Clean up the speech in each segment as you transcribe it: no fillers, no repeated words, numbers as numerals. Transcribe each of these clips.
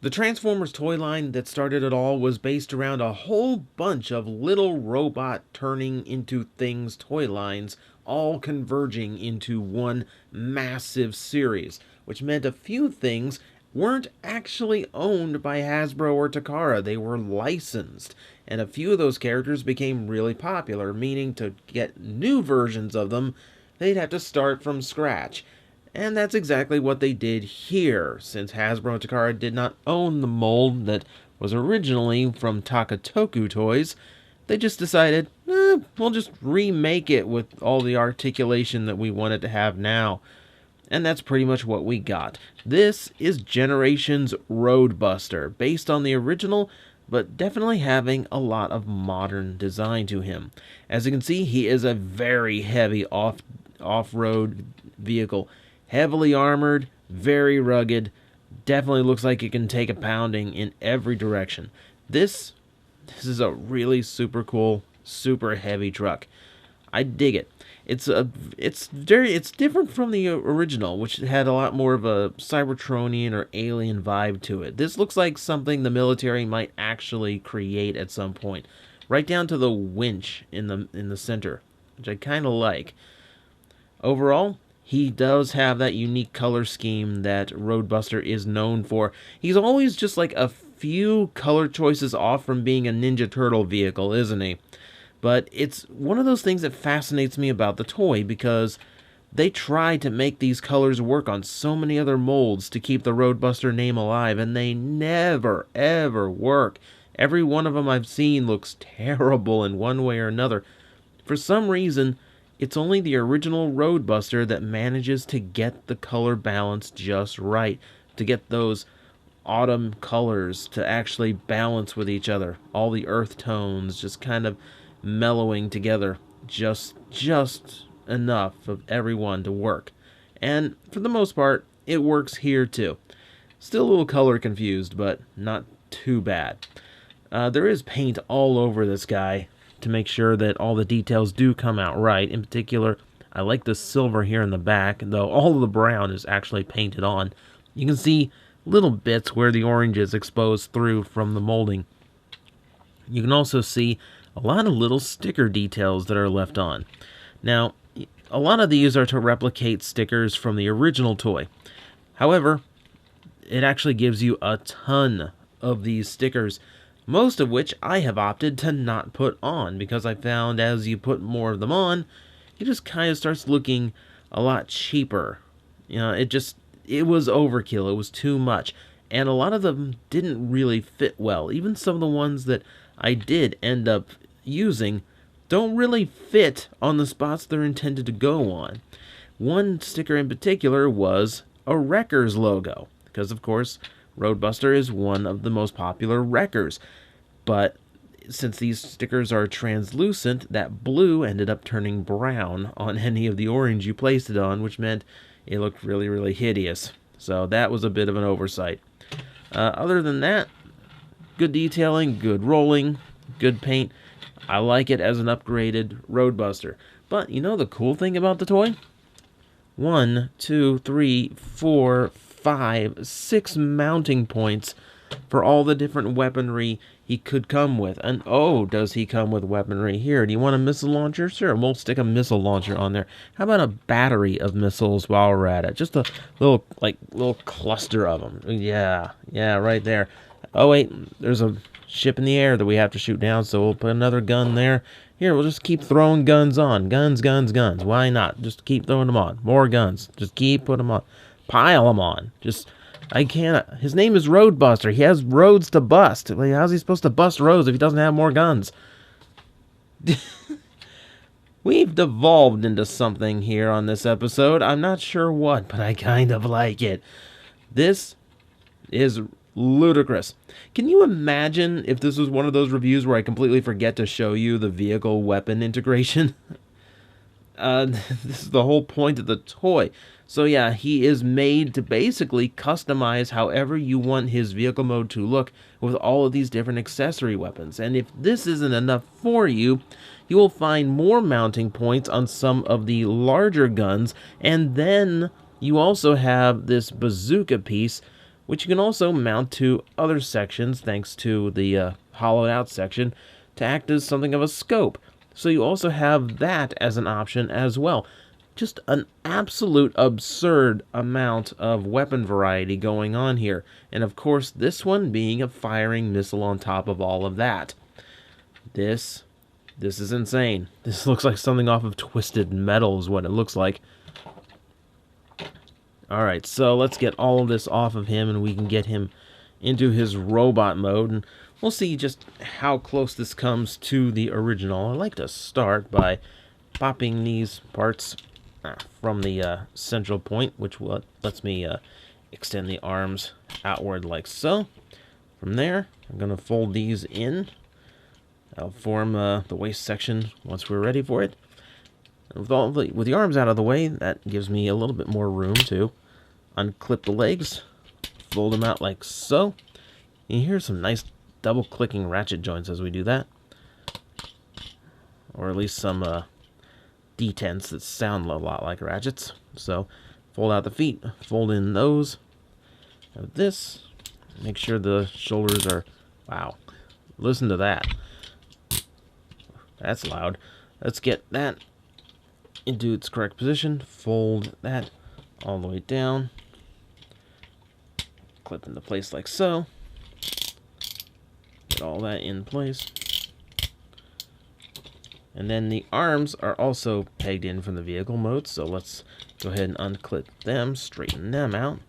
The Transformers toy line that started it all was based around a whole bunch of little robot turning into things toy lines, all converging into one massive series, which meant a few things weren't actually owned by Hasbro or Takara, they were licensed. And a few of those characters became really popular, meaning to get new versions of them, they'd have to start from scratch. And that's exactly what they did here, since Hasbro and Takara did not own the mold that was originally from Takatoku Toys. They just decided, we'll just remake it with all the articulation that we wanted to have now. And that's pretty much what we got. This is Generation's Roadbuster, based on the original, but definitely having a lot of modern design to him. As you can see, he is a very heavy off-road vehicle. Heavily armored, very rugged, definitely looks like it can take a pounding in every direction. This is a really super cool, super heavy truck. I dig it. It's different from the original, which had a lot more of a Cybertronian or alien vibe to it. This looks like something the military might actually create at some point, right down to the winch in the center, which I kind of like. Overall, he does have that unique color scheme that Roadbuster is known for. He's always just like a few color choices off from being a Ninja Turtle vehicle, isn't he? But it's one of those things that fascinates me about the toy, because they try to make these colors work on so many other molds to keep the Roadbuster name alive, and they never, ever work. Every one of them I've seen looks terrible in one way or another. For some reason, it's only the original Roadbuster that manages to get the color balance just right, to get those autumn colors to actually balance with each other. All the earth tones just kind of mellowing together just enough of everyone to work. And for the most part, it works here too. Still a little color confused, but not too bad. There is paint all over this guy to make sure that all the details do come out right. In particular, I like the silver here in the back, though all of the brown is actually painted on. You can see little bits where the orange is exposed through from the molding. You can also see a lot of little sticker details that are left on. Now, a lot of these are to replicate stickers from the original toy. However, it actually gives you a ton of these stickers, most of which I have opted to not put on, because I found as you put more of them on, it just kind of starts looking a lot cheaper. You know, it was overkill, it was too much, and a lot of them didn't really fit well. Even some of the ones that I did end up using don't really fit on the spots they're intended to go on. One sticker in particular was a Wreckers logo, because of course Roadbuster is one of the most popular wreckers. But since these stickers are translucent, that blue ended up turning brown on any of the orange you placed it on, which meant it looked really, really hideous. So that was a bit of an oversight. Other than that, good detailing, good rolling, good paint. I like it as an upgraded Roadbuster. But you know the cool thing about the toy? 1, 2, 3, 4, 5, 6 mounting points for all the different weaponry he could come with. And oh, does he come with weaponry here? Do you want a missile launcher? Sure, we'll stick a missile launcher on there. How about a battery of missiles while we're at it? Just a little cluster of them. Yeah, right there. Oh wait, there's a ship in the air that we have to shoot down, so we'll put another gun there. Here, we'll just keep throwing guns on. Guns. Why not? Just keep throwing them on. More guns. Just keep putting them on. Pile them on. I can't. His name is Roadbuster. He has roads to bust. Like, how's he supposed to bust roads if he doesn't have more guns? We've devolved into something here on this episode. I'm not sure what, but I kind of like it. This is ludicrous. Can you imagine if this was one of those reviews where I completely forget to show you the vehicle weapon integration? This is the whole point of the toy. So yeah, he is made to basically customize however you want his vehicle mode to look with all of these different accessory weapons. And if this isn't enough for you, you will find more mounting points on some of the larger guns, and then you also have this bazooka piece which you can also mount to other sections thanks to the hollowed out section to act as something of a scope. So you also have that as an option as well. Just an absolute absurd amount of weapon variety going on here. And of course, this one being a firing missile on top of all of that. This is insane. This looks like something off of Twisted Metal is what it looks like. Alright, so let's get all of this off of him and we can get him into his robot mode. And we'll see just how close this comes to the original. I like to start by popping these parts from the central point, which lets me extend the arms outward like so. From there, I'm going to fold these in. That'll form the waist section once we're ready for it. With the arms out of the way, that gives me a little bit more room to unclip the legs, fold them out like so. You hear some nice double-clicking ratchet joints as we do that. Or at least some detents that sound a lot like ratchets. So, fold out the feet, fold in those. Now this, make sure the shoulders are... Wow, listen to that. That's loud. Let's get that into its correct position. Fold that all the way down. Clip into place like so. Get all that in place. And then the arms are also pegged in from the vehicle mode, so let's go ahead and unclip them, straighten them out.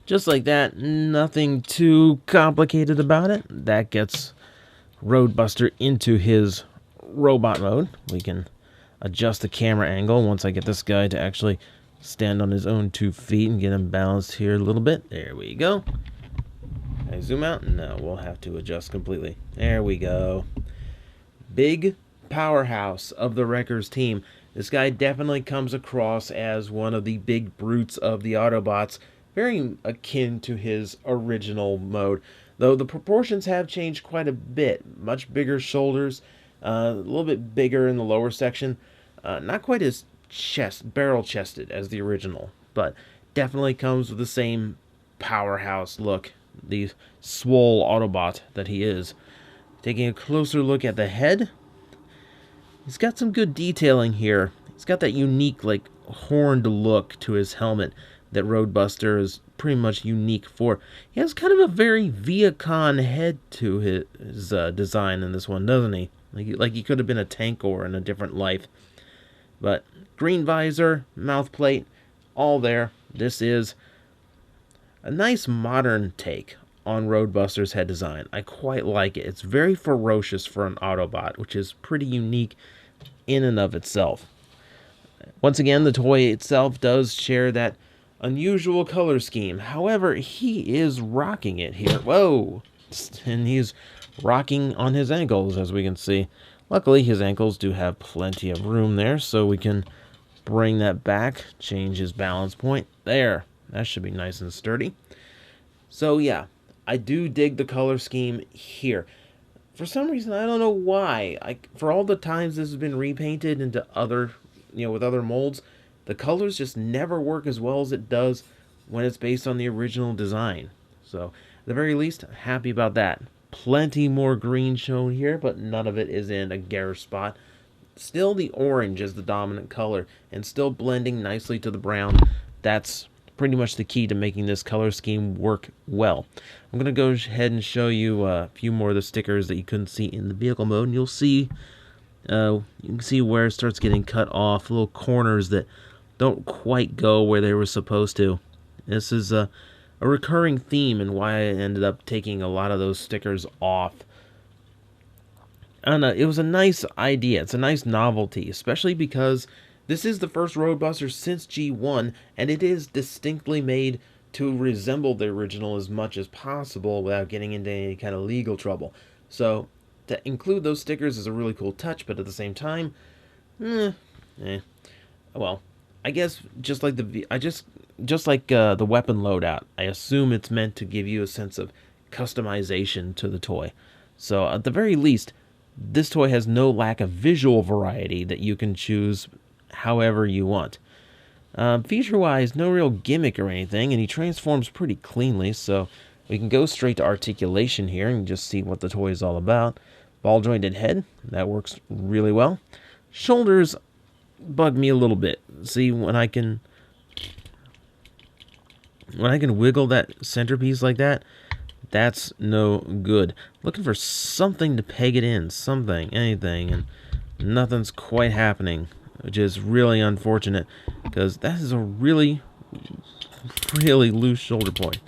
Just like that, nothing too complicated about it. That gets Roadbuster into his robot mode. We can adjust the camera angle once I get this guy to actually stand on his own 2 feet and get him balanced here a little bit. There we go. I zoom out? No, we'll have to adjust completely. There we go. Big powerhouse of the Wreckers team. This guy definitely comes across as one of the big brutes of the Autobots, very akin to his original mode, though the proportions have changed quite a bit. Much bigger shoulders, a little bit bigger in the lower section, not quite as barrel-chested as the original, but definitely comes with the same powerhouse look, the swole Autobot that he is. Taking a closer look at the head, he's got some good detailing here. He's got that unique, like, horned look to his helmet that Roadbuster is pretty much unique for. He has kind of a very Viacon head to his design in this one, doesn't he? Like he could have been a Tankor in a different life. But green visor, mouth plate, all there. This is a nice modern take on Roadbuster's head design. I quite like it. It's very ferocious for an Autobot, which is pretty unique in and of itself. Once again, the toy itself does share that unusual color scheme. However, he is rocking it here. Whoa! And he's rocking on his ankles, as we can see. Luckily, his ankles do have plenty of room there, so we can bring that back, change his balance point. There. That should be nice and sturdy. So, yeah. I do dig the color scheme here. For some reason, I don't know why. For all the times this has been repainted into other, with other molds, the colors just never work as well as it does when it's based on the original design. So, at the very least, happy about that. Plenty more green shown here, but none of it is in a garish spot. Still the orange is the dominant color, and still blending nicely to the brown. That's pretty much the key to making this color scheme work well. I'm going to go ahead and show you a few more of the stickers that you couldn't see in the vehicle mode, and you'll see, you can see where it starts getting cut off, little corners that don't quite go where they were supposed to. This is a recurring theme and why I ended up taking a lot of those stickers off. I don't know, it was a nice idea. It's a nice novelty, especially because this is the first Roadbuster since G1, and it is distinctly made to resemble the original as much as possible without getting into any kind of legal trouble. So, to include those stickers is a really cool touch, but at the same time, well, I guess just like the weapon loadout, I assume it's meant to give you a sense of customization to the toy. So, at the very least, this toy has no lack of visual variety that you can choose however you want. Feature-wise, no real gimmick or anything, and he transforms pretty cleanly, so we can go straight to articulation here and just see what the toy is all about. Ball-jointed head, that works really well. Shoulders bug me a little bit. See, when I can wiggle that centerpiece like that, that's no good. Looking for something to peg it in, something, anything, and nothing's quite happening, which is really unfortunate, because that is a really, really loose shoulder point.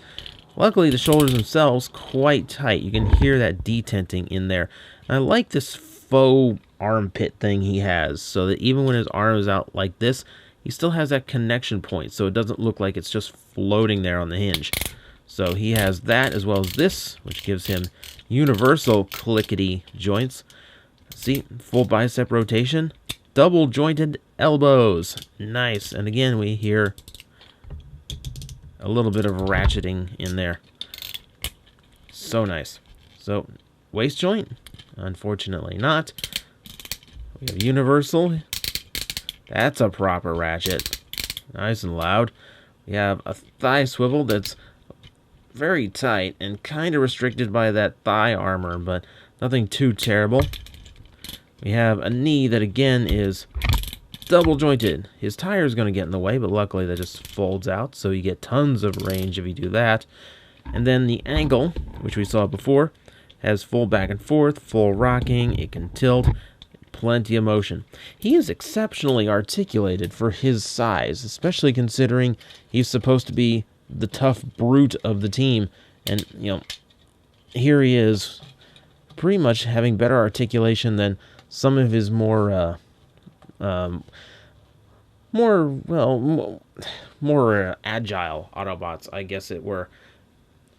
Luckily, the shoulders themselves quite tight. You can hear that detenting in there. And I like this faux armpit thing he has, so that even when his arm is out like this, he still has that connection point, so it doesn't look like it's just floating there on the hinge. So he has that as well as this, which gives him universal clickety joints. See, full bicep rotation, double jointed elbows. Nice. And again, we hear a little bit of ratcheting in there. So nice. So, waist joint? Unfortunately not. We have universal. That's a proper ratchet. Nice and loud. We have a thigh swivel that's very tight and kind of restricted by that thigh armor, but nothing too terrible. We have a knee that again is double jointed. His tire is going to get in the way, but luckily that just folds out, so you get tons of range if you do that. And then the ankle, which we saw before, has full back and forth, full rocking, it can tilt, plenty of motion. He is exceptionally articulated for his size, especially considering he's supposed to be the tough brute of the team. And, you know, here he is pretty much having better articulation than some of his more agile Autobots, I guess it were.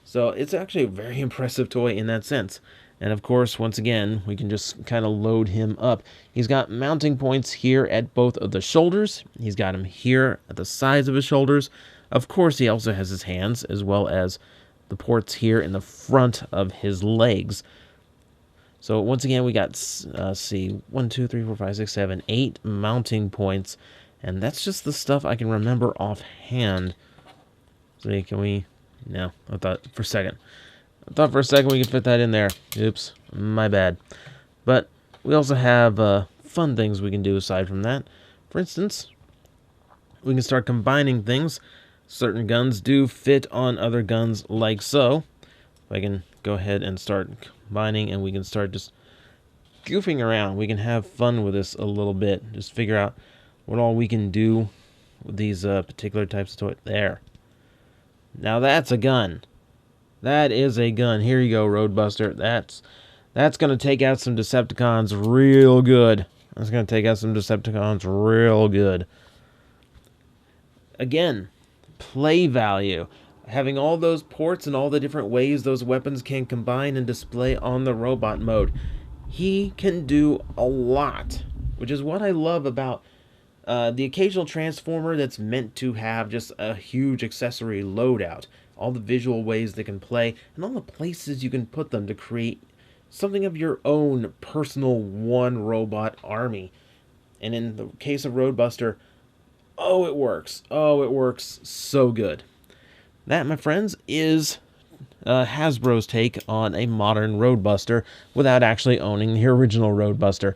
So it's actually a very impressive toy in that sense. And of course, once again, we can just kind of load him up. He's got mounting points here at both of the shoulders. He's got him here at the sides of his shoulders. Of course, he also has his hands, as well as the ports here in the front of his legs. So once again, we got, see, 1, 2, 3, 4, 5, 6, 7, 8 mounting points. And that's just the stuff I can remember offhand. So can we... No, I thought for a second we could fit that in there. Oops, my bad. But we also have fun things we can do aside from that. For instance, we can start combining things. Certain guns do fit on other guns like so. I can go ahead and start combining, and we can start just goofing around. We can have fun with this a little bit. Just figure out what all we can do with these particular types of toys. There. Now that's a gun. That is a gun. Here you go, Roadbuster. That's going to take out some Decepticons real good. That's going to take out some Decepticons real good. Again, play value. Having all those ports and all the different ways those weapons can combine and display on the robot mode. He can do a lot, which is what I love about the occasional Transformer that's meant to have just a huge accessory loadout. All the visual ways they can play, and all the places you can put them to create something of your own personal one robot army. And in the case of Roadbuster, oh, it works. Oh, it works so good. That, my friends, is Hasbro's take on a modern Roadbuster without actually owning the original Roadbuster.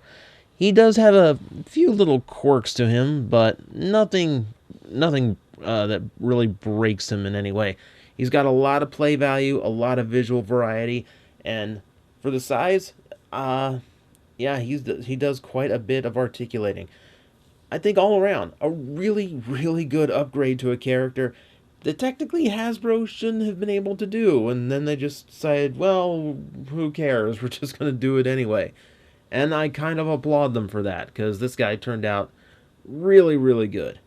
He does have a few little quirks to him, but nothing that really breaks him in any way. He's got a lot of play value, a lot of visual variety, and for the size, yeah, he does quite a bit of articulating. I think all around, a really, really good upgrade to a character that technically Hasbro shouldn't have been able to do, and then they just decided, well, who cares, we're just going to do it anyway. And I kind of applaud them for that, because this guy turned out really, really good.